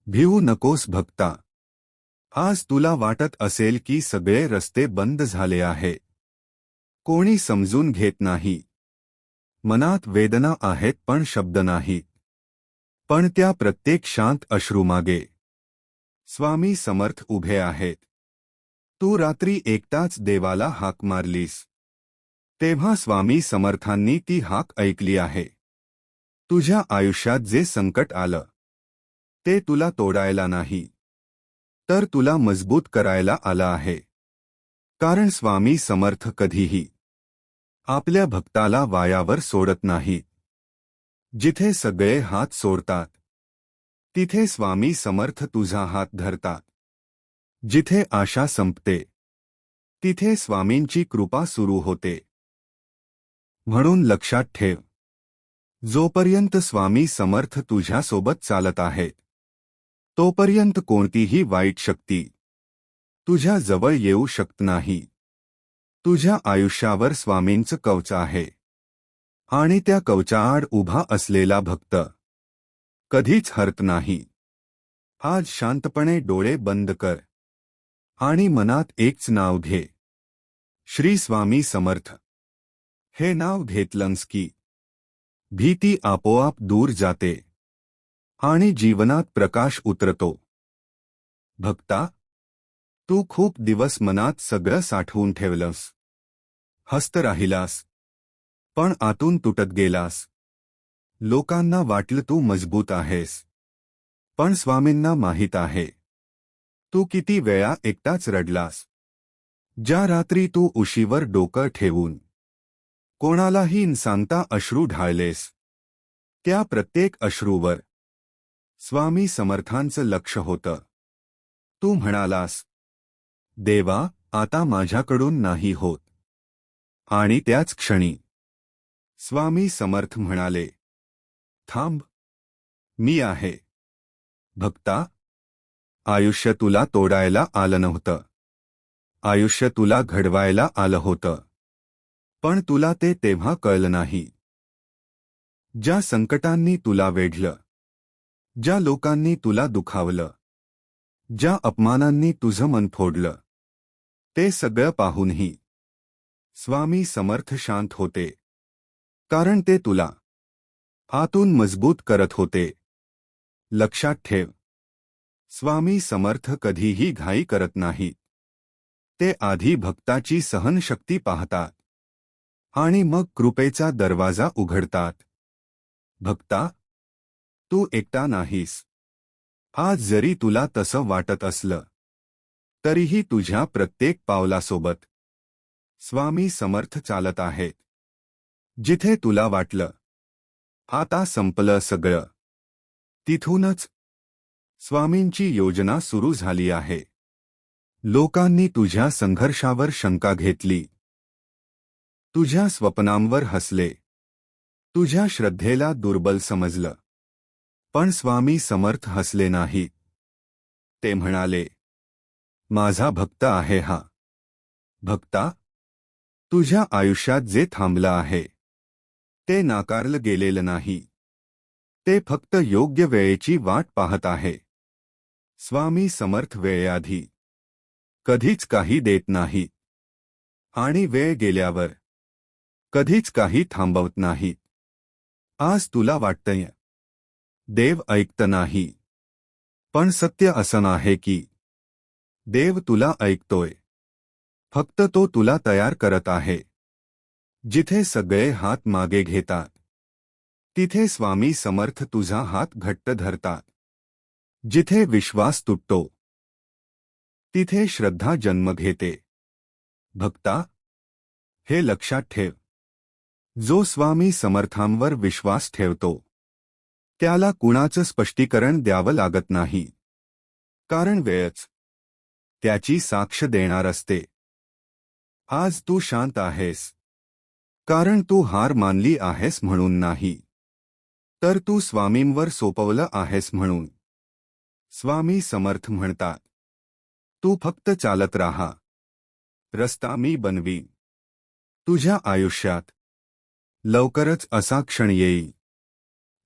भिवू नकोस भक्ता. आज तुला वाटत असेल की सगळे रस्ते बंद झाले आहे. कोणी समजून घेत नाही. मनात वेदना आहेत पण शब्द नाहीत. पण त्या प्रत्येक शांत अश्रूमागे स्वामी समर्थ उभे आहेत. तू रात्री एकटाच देवाला हाक मारलीस, तेव्हा स्वामी समर्थांनी ती हाक ऐकली आहे. तुझ्या आयुष्यात जे संकट आलं ते तुला तोडायला नाही, तर तुला मजबूत करायला आलं आहे. कारण स्वामी समर्थ कधीही आपल्या भक्ताला वायावर सोडत नाहीत. जिथे सगळे हात सोडतात तिथे स्वामी समर्थ तुझा हात धरतात. जिथे आशा संपते तिथे स्वामींची कृपा सुरू होते. म्हणून लक्षात ठेव, जोपर्यंत स्वामी समर्थ तुझ्यासोबत चालत आहेत तोपर्यंत कोणतीही वाईट शक्ती तुझ्या जवळ येऊ शकत नाही. तुझ्या आयुष्यावर स्वामींचं कवच आहे आणि त्या कवचाआड उभा असलेला भक्त कधीच हरत नाही. आज शांतपणे डोळे बंद कर आणि मनात एकच नाव घे, श्री स्वामी समर्थ. हे नाव घेतलंस की भीती आपोआप दूर जाते आणि जीवनात प्रकाश उतरतो. भक्ता, तू खूप दिवस मनात सगळं साठवून ठेवलंस. हसत राहिलास पण आतून तुटत गेलास. लोकांना वाटलं तू मजबूत आहेस, पण स्वामींना माहीत आहे तू किती वेळा एकटाच रडलास. ज्या रात्री तू उशीवर डोकं ठेवून कोणालाही न सांगता अश्रू ढाळलेस, त्या प्रत्येक अश्रूवर स्वामी समर्थांचं लक्ष होतं. तू म्हणालास, देवा आता माझ्याकडून नाही होत. आणि त्याच क्षणी स्वामी समर्थ म्हणाले, थांब, मी आहे. भक्ता, आयुष्य तुला तोडायला आलं नव्हतं. आयुष्य तुला घडवायला आलं होतं. पण तुला ते तेव्हा कळलं नाही. ज्या संकटांनी तुला वेढलं, ज्या लोकांनी तुला दुखावलं, ज्या अपमानांनी तुझं मन फोडलं, ते सगळं पाहूनही स्वामी समर्थ शांत होते. कारण ते तुला आतून मजबूत करत होते. लक्षात ठेव, स्वामी समर्थ कधीही घाई करत नाहीत. ते आधी भक्ताची सहनशक्ती पाहतात आणि मग कृपेचा दरवाजा उघडतात. भक्ता, तू एकटा नाहीस. आज जरी तुला तसं वाटत असलं तरीही तुझ्या प्रत्येक पावलासोबत स्वामी समर्थ चालत आहेत. जिथे तुला वाटलं आता संपलं सगळं, तिथूनच स्वामींची योजना सुरू झाली आहे. लोकांनी तुझ्या संघर्षावर शंका घेतली, तुझ्या स्वप्नांवर हसले, तुझ्या श्रद्धेला दुर्बल समजलं. पण स्वामी समर्थ हसले नाहीत. ते म्हणाले, माझा भक्त आहे हा. भक्ता, तुझ्या आयुष्यात जे थांबलं आहे ते नाकारलं गेलेलं नाही. ते फक्त योग्य वेळेची वाट पाहत आहे. स्वामी समर्थ वेळेआधी कधीच काही देत नाहीत आणि वेळ गेल्यावर कधीच काही थांबवत नाहीत. आज तुला वाटतंय देव ऐकत नाही, पण सत्य असं आहे की देव तुला ऐकतोय. फक्त तो तुला तयार करत आहे. जिथे सगळे हात मागे घेतात तिथे स्वामी समर्थ तुझा हात घट्ट धरतात. जिथे विश्वास तुटतो तिथे श्रद्धा जन्म घेते. भक्ता, हे लक्षात ठेव, जो स्वामी समर्थांवर विश्वास ठेवतो त्याला कुणाचं स्पष्टीकरण द्यावं लागत नाही. कारण वेळच त्याची साक्ष देणार असते. आज तू शांत आहेस कारण तू हार मानली आहेस म्हणून नाही, तर तू स्वामींवर सोपवलं आहेस म्हणून. स्वामी समर्थ म्हणतात, तू फक्त चालत राहा, रस्ता मी बनवीन. तुझ्या आयुष्यात लवकरच असा क्षण येईल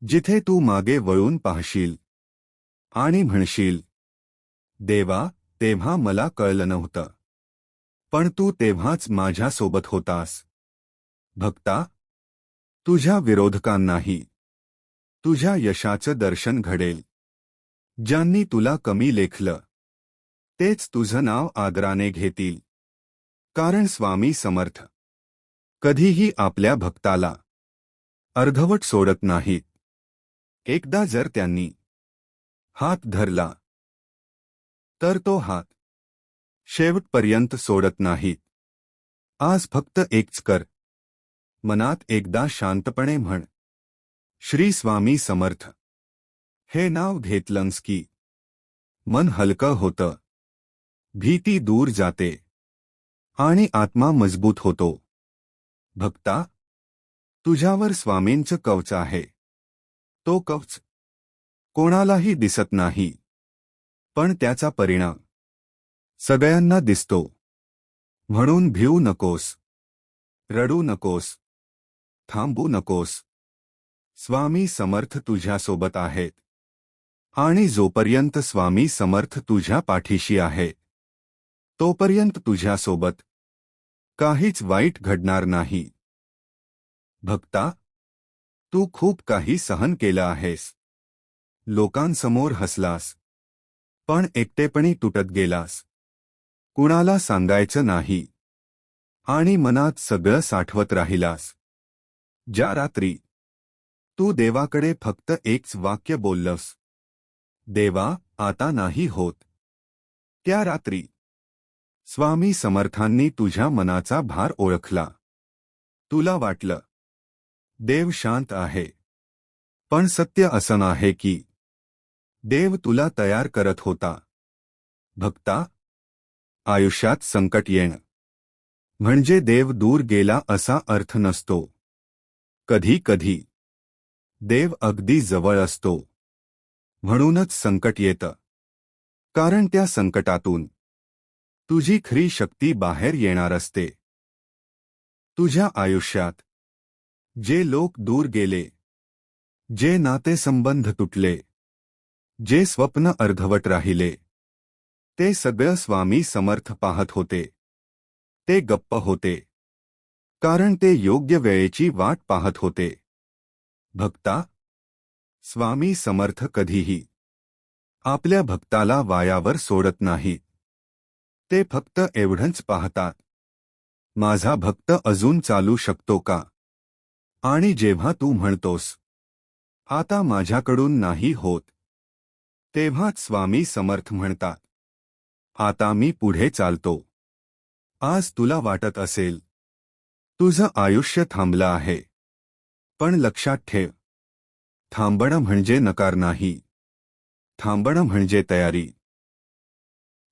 जिथे तू मागे वळून पाहशील आणि म्हणशील, देवा, तेव्हा मला कळलं नव्हतं, पण तू तेव्हाच माझ्यासोबत होतास. भक्ता, तुझ्या विरोधकांनाही तुझ्या यशाचं दर्शन घडेल. ज्यांनी तुला कमी लेखलं तेच तुझं नाव आदराने घेतील. कारण स्वामी समर्थ कधीही आपल्या भक्ताला अर्धवट सोडत नाहीत. एकदा जर त्यांनी हात धरला तर तो हात शेवटपर्यंत सोडत नाहीत. आज फक्त एकच कर. मनात एकदा शांतपणे म्हण, श्री स्वामी समर्थ. हे नाव घेतलंस की मन हलकं होतं, भीती दूर जाते आणि आत्मा मजबूत होतो. भक्ता, तुझ्यावर स्वामींचं कवच आहे. तो कवच कोणालाही दिसत नाही, पण त्याचा परिणाम सगळ्यांना दिसतो. म्हणून भिवू नकोस, रडू नकोस, थांबू नकोस. स्वामी समर्थ तुझ्यासोबत आहेत. आणि जोपर्यंत स्वामी समर्थ तुझ्या पाठीशी आहे, तोपर्यंत तुझ्यासोबत काहीच वाईट घडणार नाही. भक्ता, तू खूप काही सहन केलं आहेस. लोकांसमोर हसलास, पण एकटेपणी तुटत गेलास. कुणाला सांगायचं नाही आणि मनात सगळं साठवत राहिलास. ज्या रात्री तू देवाकडे फक्त एकच वाक्य बोललंस, देवा, आता नाही होत, त्या रात्री स्वामी समर्थांनी तुझ्या मनाचा भार ओळखला. तुला वाटलं, देव शांत आहे, पण सत्य असं आहे की देव तुला तयार करत होता. भक्ता, आयुष्यात संकट येणं म्हणजे देव दूर गेला असा अर्थ नसतो. कधी कधी देव अगदी जवळ असतो. म्हणूनच संकट येतं, कारण त्या संकटातून तुझी खरी शक्ती बाहेर येणार असते. तुझ्या आयुष्यात जे लोक दूर गेले, जे नातेसंबंध तुटले, जे स्वप्न अर्धवट राहिले, ते सगळं स्वामी समर्थ पाहत होते. ते गप्प होते, कारण ते योग्य वेळेची वाट पाहत होते. भक्ता, स्वामी समर्थ कधीही आपल्या भक्ताला वायावर सोडत नाहीत. ते फक्त एवढंच पाहतात, माझा भक्त अजून चालू शकतो का? आणि जेव्हा तू म्हणतोस, आता माझ्याकडून नाही होत, तेव्हाच स्वामी समर्थ म्हणतात, आता मी पुढे चालतो. आज तुला वाटत असेल, तुझं आयुष्य थांबलं आहे, पण लक्षात ठेव, थांबणं म्हणजे नकार नाही. थांबणं म्हणजे तयारी.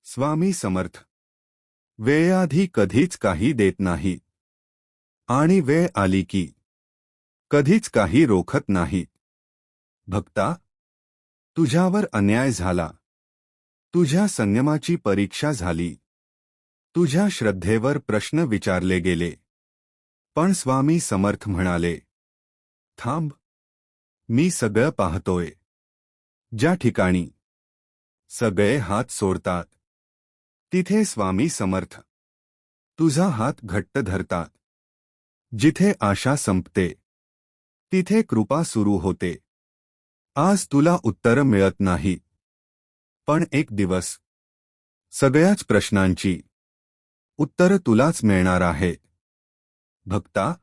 स्वामी समर्थ वेळेआधी कधीच काही देत नाही आणि वेळ आली की कधीच काही रोखत नाहीत. भक्ता, तुझ्यावर अन्याय झाला, तुझ्या संयमाची परीक्षा झाली, तुझ्या श्रद्धेवर प्रश्न विचारले गेले, पण स्वामी समर्थ म्हणाले, थांब, मी सगळं पाहतोय. ज्या ठिकाणी सगळे हात सोडतात, तिथे स्वामी समर्थ तुझा हात घट्ट धरतात. जिथे आशा संपते, तिथे कृपा सुरू होते. आज तुला उत्तर मिळत नाही, पण एक दिवस सगळ्याच प्रश्नांची उत्तर तुलाच मिळणार आहेत. भक्ता,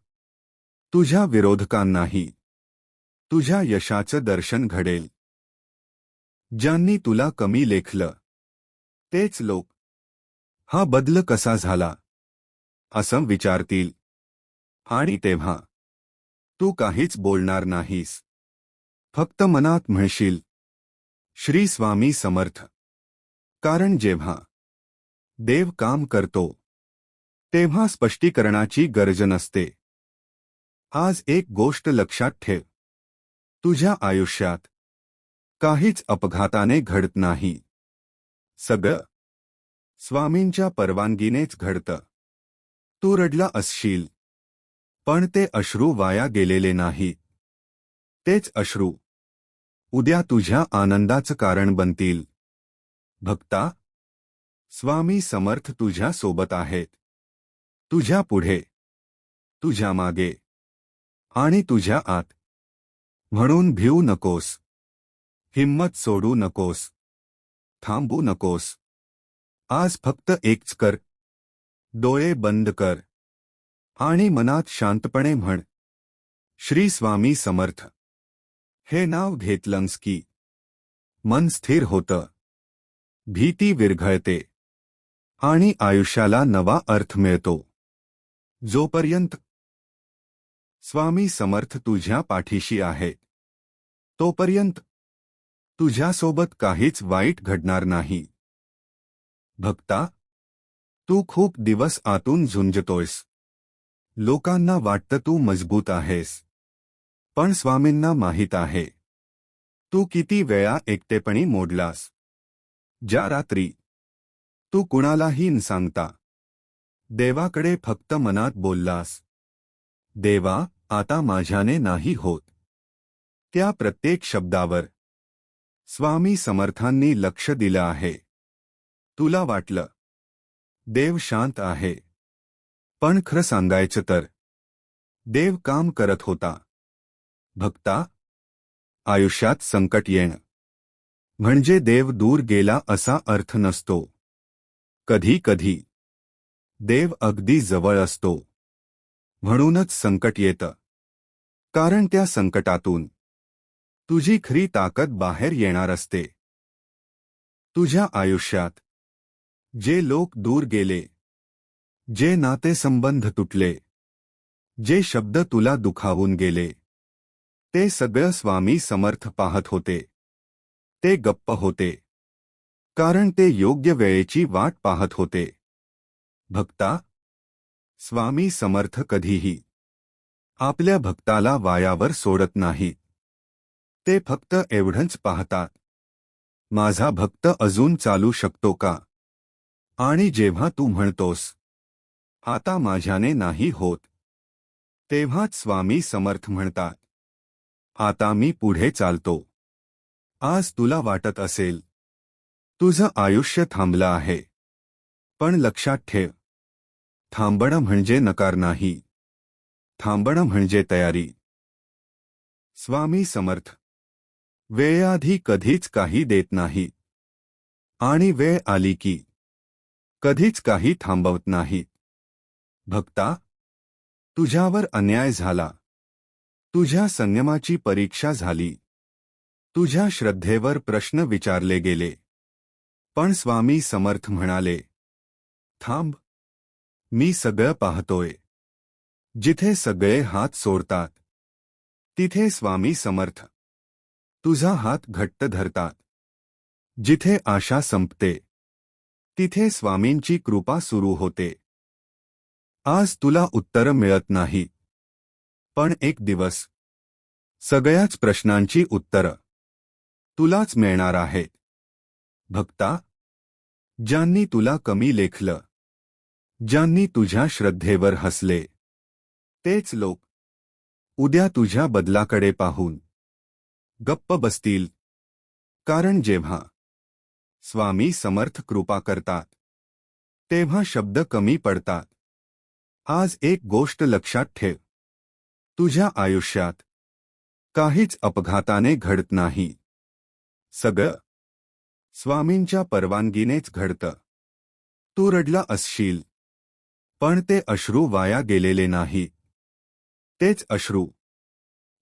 तुझ्या विरोधकांनाही तुझ्या यशाचं दर्शन घडेल. ज्यांनी तुला कमी लेखलं तेच लोक हा बदल कसा झाला असं विचारतील. आणि तेव्हा तू काहीच बोलणार नाहीस, फक्त मनात म्हणशील, श्री स्वामी समर्थ. कारण जेव्हा देव काम करतो, तेव्हा स्पष्टीकरणाची गरज नसते. आज एक गोष्ट लक्षात ठेव, तुझ्या आयुष्यात काहीच अपघाताने घडत नाही. सगळं स्वामींच्या परवानगीनेच घडतं. तू रडला असशील, पण ते अश्रू वाया गेलेले नाही. तेच अश्रू उद्या तुझ्या आनंदाचं कारण बनतील. भक्ता, स्वामी समर्थ तुझ्या सोबत आहेत. तुझ्या पुढे, तुझ्या मागे आणि तुझ्या आत. म्हणून भिवू नकोस. हिम्मत सोडू नकोस. थांबू नकोस. आज फक्त एकच कर. डोळे बंद कर आणि मनात शांतपणे म्हण, श्री स्वामी समर्थ. हे नाव घेतलंस की मन स्थिर होतं, भीती विरघळते आणि आयुष्याला नवा अर्थ मिळतो. जोपर्यंत स्वामी समर्थ तुझ्या पाठीशी आहेत, तोपर्यंत तुझ्यासोबत काहीच वाईट घडणार नाही. भक्ता, तू खूप दिवस आतून झुंजतोयस. लोकांना वाटतं तू मजबूत आहेस, पण स्वामींना माहीत आहे तू किती वेळा एकटेपणी मोडलास. ज्या रात्री तू कुणालाही न सांगता देवाकडे फक्त मनात बोललास, देवा आता माझ्याने नाही होत, त्या प्रत्येक शब्दावर स्वामी समर्थांनी लक्ष दिलं आहे. तुला वाटलं देव शांत आहे, पण खरं सांगायचं तर देव काम करत होता. भक्ता, आयुष्यात संकट येणं म्हणजे देव दूर गेला असा अर्थ नसतो. कधी कधी देव अगदी जवळ असतो. म्हणूनच संकट येतं, कारण त्या संकटातून तुझी खरी ताकद बाहेर येणार असते. तुझ्या आयुष्यात जे लोक दूर गेले, जे नातेसंबंध तुटले, जे शब्द तुला दुखावून गेले, ते सगळं स्वामी समर्थ पाहत होते. ते गप्प होते, कारण ते योग्य वेळेची वाट पाहत होते. भक्ता, स्वामी समर्थ कधीही आपल्या भक्ताला वायावर सोडत नाहीत. ते फक्त एवढंच पाहतात, माझा भक्त अजून चालू शकतो का. आणि जेव्हा तू म्हणतोस, आता माझ्याने नाही होत, तेव्हाच स्वामी समर्थ म्हणतात, आता मी पुढे चालतो. आज तुला वाटत असेल तुझं आयुष्य थांबलं आहे, पण लक्षात ठेव, थांबणं म्हणजे नकार नाही. थांबणं म्हणजे तयारी. स्वामी समर्थ वेळेआधी कधीच काही देत नाही आणि वेळ आली की कधीच काही थांबवत नाही. भक्ता, तुझ्यावर अन्याय झाला, तुझ्या संयमाची परीक्षा झाली, तुझ्या श्रद्धेवर प्रश्न विचारले गेले, पण स्वामी समर्थ म्हणाले, थांब, मी सगळं पाहतोय. जिथे सगळे हात सोडतात, तिथे स्वामी समर्थ तुझा हात घट्ट धरतात. जिथे आशा संपते, तिथे स्वामींची कृपा सुरू होते. आज तुला उत्तर मिळत नाही, पण एक दिवस सगळ्याच प्रश्नांची उत्तरं तुलाच मिळणार आहेत. भक्ता, ज्यांनी तुला कमी लेखलं, ज्यांनी तुझ्या श्रद्धेवर हसले, तेच लोक उद्या तुझ्या बदलाकडे पाहून गप्प बसतील. कारण जेव्हा स्वामी समर्थ कृपा करतात, तेव्हा शब्द कमी पडतात. आज एक गोष्ट लक्षात ठेव, तुझ्या आयुष्यात काहीच अपघाताने घडत नाही. सगळं स्वामींच्या परवानगीनेच घडतं. तू रडला असशील, पण ते अश्रू वाया गेलेले नाही. तेच अश्रू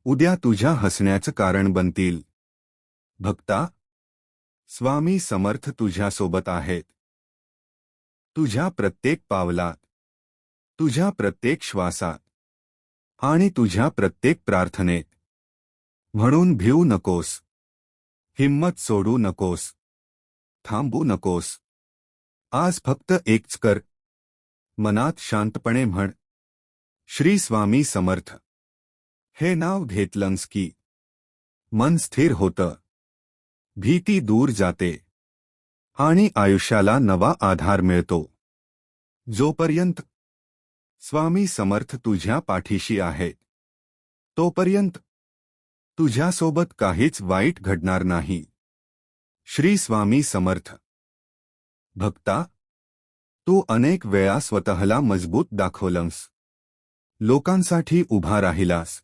उद्या तुझ्या हसण्याचं कारण बनतील. भक्ता, स्वामी समर्थ तुझ्यासोबत आहेत. तुझ्या प्रत्येक पावलात, तुझ्या प्रत्येक श्वासात आणि तुझ्या प्रत्येक प्रार्थनेत. म्हणून भिवू नकोस. हिम्मत सोडू नकोस. थांबू नकोस. आज फक्त एकच कर. मनात शांतपणे म्हण, श्री स्वामी समर्थ. हे नाव घेतलंस की मन स्थिर होतं, भीती दूर जाते आणि आयुष्याला नवा आधार मिळतो. जोपर्यंत स्वामी समर्थ तुझ्या पाठीशी आहेत, तोपर्यंत तुझ्यासोबत काहीच वाईट घडणार नाही. श्री स्वामी समर्थ. भक्ता, तू अनेक वेळा स्वतःला मजबूत दाखवलंस. लोकांसाठी उभा राहिलास.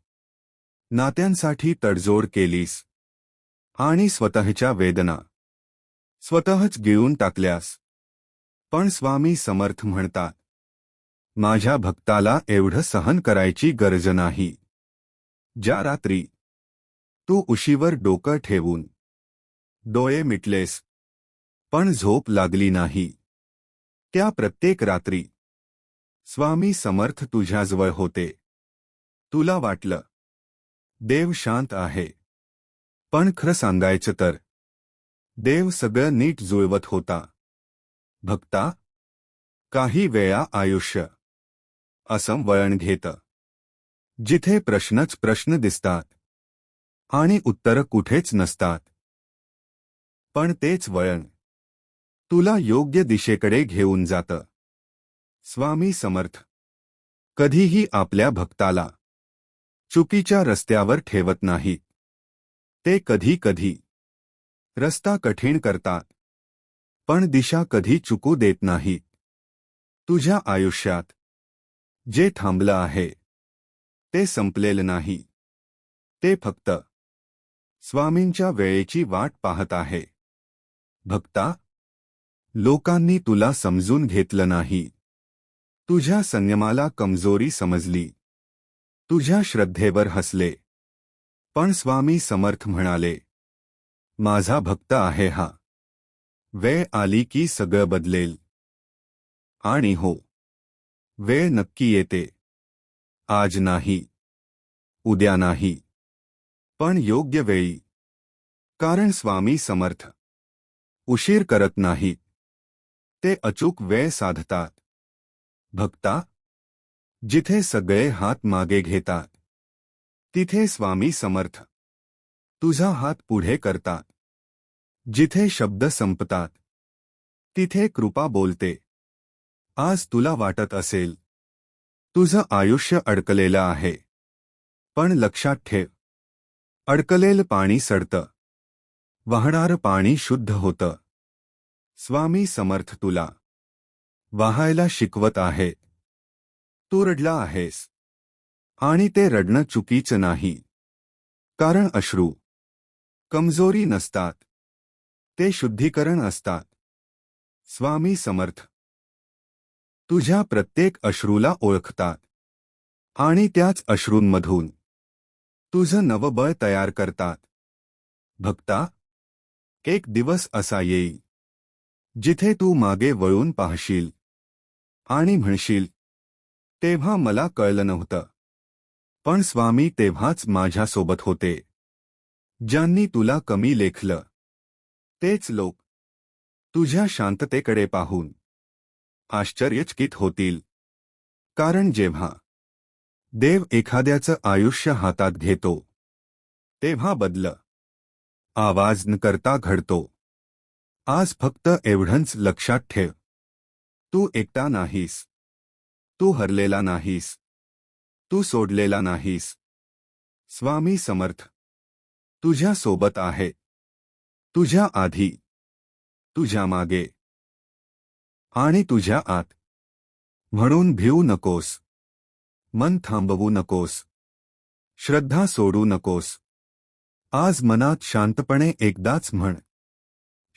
नात्यांसाठी तडजोड केलीस. आणि स्वतःच्या वेदना स्वतःच गिळून टाकल्यास. पण स्वामी समर्थ म्हणतात, माझ्या भक्ताला एवढं सहन करायची गरज नाही. ज्या रात्री तू उशीवर डोकं ठेवून डोळे मिटलेस पण झोप लागली नाही, त्या प्रत्येक रात्री स्वामी समर्थ तुझ्याजवळ होते. तुला वाटलं देव शांत आहे, पण खरं सांगायचं तर देव सगळं नीट जुळवत होता. भक्ता, काही वेळा आयुष्य असं वळण घेतं, जिथे प्रश्नच प्रश्न दिसतात आणि उत्तरं कुठेच नसतात. पण तेच वळण तुला योग्य दिशेकडे घेऊन जातं. स्वामी समर्थ कधीही आपल्या भक्ताला चुकीच्या रस्त्यावर ठेवत नाहीत. ते कधी कधी रस्ता कठीण करतात, पण दिशा कधी चुकू देत नाहीत. तुझ्या आयुष्यात जे थांबलं आहे ते संपलेलं नाही. ते फक्त स्वामींच्या वेळेची वाट पाहत आहे. भक्ता, लोकांनी तुला समजून घेतलं नाही. तुझ्या संयमाला कमजोरी समजली. तुझ्या श्रद्धेवर हसले. पण स्वामी समर्थ म्हणाले, माझा भक्त आहे हा. वेळ आली की सगळं बदलेल. आणि हो, वेळ नक्की येते. आज नाही, उद्या नाही, पण योग्य वेळी. कारण स्वामी समर्थ उशीर करत नाहीत. ते अचूक वेळ साधतात. भक्ता, जिथे सगळे हात मागे घेतात, तिथे स्वामी समर्थ तुझा हात पुढे करतात. जिथे शब्द संपतात, तिथे कृपा बोलते. आज तुला वाटत असेल तुझं आयुष्य अडकलेलं आहे, पण लक्षात ठेव, अडकलेलं पाणी सडतं, वाहणारं पाणी शुद्ध होतं. स्वामी समर्थ तुला वाहायला शिकवत आहेत. तू रडला आहेस, आणि ते रडणं चुकीचं नाही. कारण अश्रू कमजोरी नसतात, ते शुद्धीकरण असतात. स्वामी समर्थ तुझ्या प्रत्येक अश्रूला ओळखतात आणि त्याच अश्रूंमधून तुझं नवबळ तयार करतात. भक्ता, एक दिवस असा येईल जिथे तू मागे वळून पाहशील आणि म्हणशील, तेव्हा मला कळलं नव्हतं, पण स्वामी तेव्हाच माझ्यासोबत होते. ज्यांनी तुला कमी लेखलं तेच लोक तुझ्या शांततेकडे पाहून आश्चर्यचकित होतील. कारण जेव्हा देव एखाद्याचं आयुष्य हातात घेतो, तेव्हा बदल आवाज न करता घडतो. आज फक्त एवढंच लक्षात ठेव, तू एकटा नाहीस. तू हरलेला नाहीस. तू सोडलेला नाहीस. स्वामी समर्थ तुझ्या सोबत आहे. तुझ्या आधी, तुझ्या मागे आणि तुझ्या आत. म्हणून भिवू नकोस. मन थांबवू नकोस. श्रद्धा सोडू नकोस. आज मनात शांतपणे एकदाच म्हण,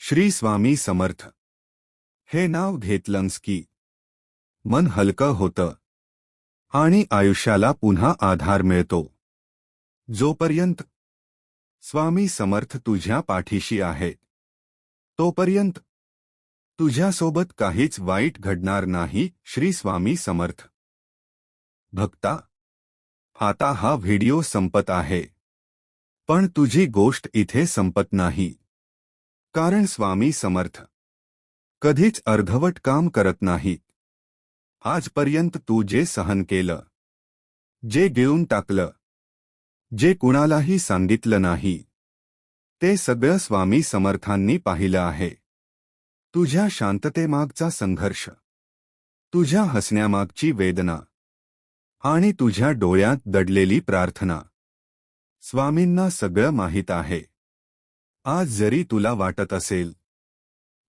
श्री स्वामी समर्थ. हे नाव घेतलंस की मन हलकं होतं आणि आयुष्याला पुन्हा आधार मिळतो. जोपर्यंत स्वामी समर्थ तुझ्या पाठीशी आहेत, तोपर्यंत तुझ्यासोबत काहीच वाईट घडणार नाही. श्री स्वामी समर्थ. भक्ता, आता हा व्हिडिओ संपत आहे, पण तुझी गोष्ट इथे संपत नाही. कारण स्वामी समर्थ कधीच अर्धवट काम करत नाहीत. आजपर्यंत तू जे सहन केलं, जे गिळून टाकलं, जे कुणालाही सांगितलं नाही, ते सगळं स्वामी समर्थांनी पाहिलं आहे. तुझ्या शांततेमागचा संघर्ष, तुझ्या हसण्यामागची वेदना आणि तुझ्या डोळ्यात दडलेली प्रार्थना. स्वामींना सगळं माहीत आहे. आज जरी तुला वाटत असेल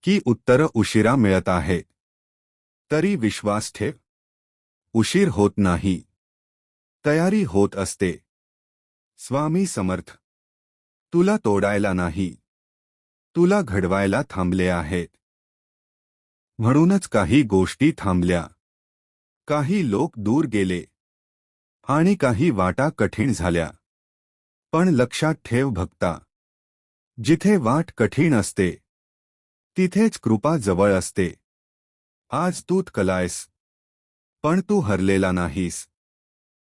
की उत्तरं उशिरा मिळत आहेत, तरी विश्वास ठेव. उशीर होत नाही, तयारी होत असते. स्वामी समर्थ तुला तोडायला नाही, तुला घडवायला थांबले आहेत. म्हणूनच काही गोष्टी थांबल्या, काही लोक दूर गेले आणि काही वाटा कठीण झाल्या. पण लक्षात ठेव भक्ता, जिथे वाट कठीण असते तिथेच कृपा जवळ असते. आज तू थकलायस, पण तू हरलेला नाहीस.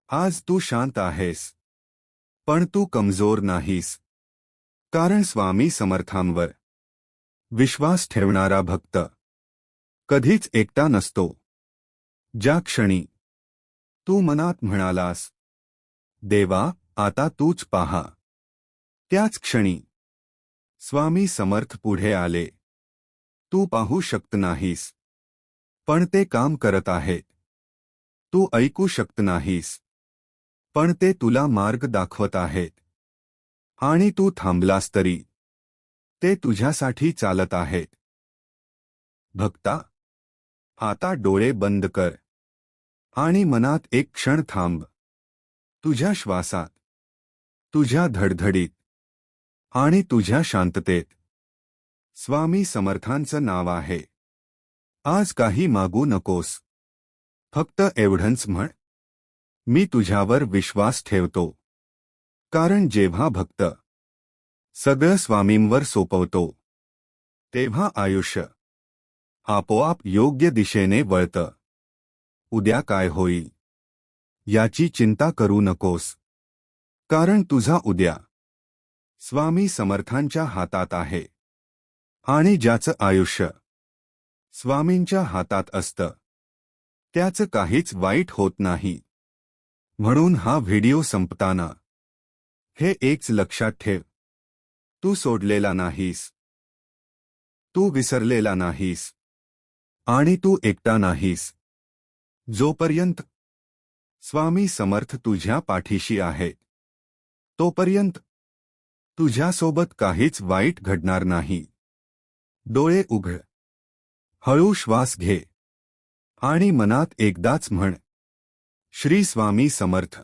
आज तू शांत आहेस, पण तू कमजोर नाहीस. कारण स्वामी समर्थांवर विश्वास ठेवणारा भक्त कधीच एकटा नसतो. ज्या क्षणी तू मनात म्हणालास, देवा आता तूच पहा, त्याच क्षणी स्वामी समर्थ पुढे आले. तू पाहू शकत नाहीस, पण ते काम करत आहेत. तू ऐकू शकत नाहीस, पण ते तुला मार्ग दाखवत आहेत. आणि तू थांबलास तरी ते तुझ्यासाठी चालत आहेत. भक्ता, आता डोळे बंद कर आणि मनात एक क्षण थांब. तुझ्या श्वासात, तुझ्या धडधडीत आणि तुझ्या शांततेत स्वामी समर्थांचं नाव आहे. आज काही मागू नकोस, फक्त एवढंच म्हण, मी तुझ्यावर विश्वास ठेवतो. कारण जेव्हा भक्त सगळं स्वामींवर सोपवतो, तेव्हा आयुष्य आपोआप योग्य दिशेने वळतं. उद्या काय होईल याची चिंता करू नकोस, कारण तुझा उद्या स्वामी समर्थांच्या हातात आहे. आणि ज्याचं आयुष्य स्वामींच्या हातात असतं, त्याचं काहीच वाईट होत नाही. म्हणून हा व्हिडिओ संपताना हे एकच लक्षात ठेव, तू सोडलेला नाहीस, तू विसरलेला नाहीस आणि तू एकटा नाहीस. जोपर्यंत स्वामी समर्थ तुझ्या पाठीशी आहेत, तोपर्यंत तुझ्यासोबत काहीच वाईट घडणार नाही. डोळे उघड, हळू श्वास घे आणि मनात एकदाच म्हण, श्री स्वामी समर्थ.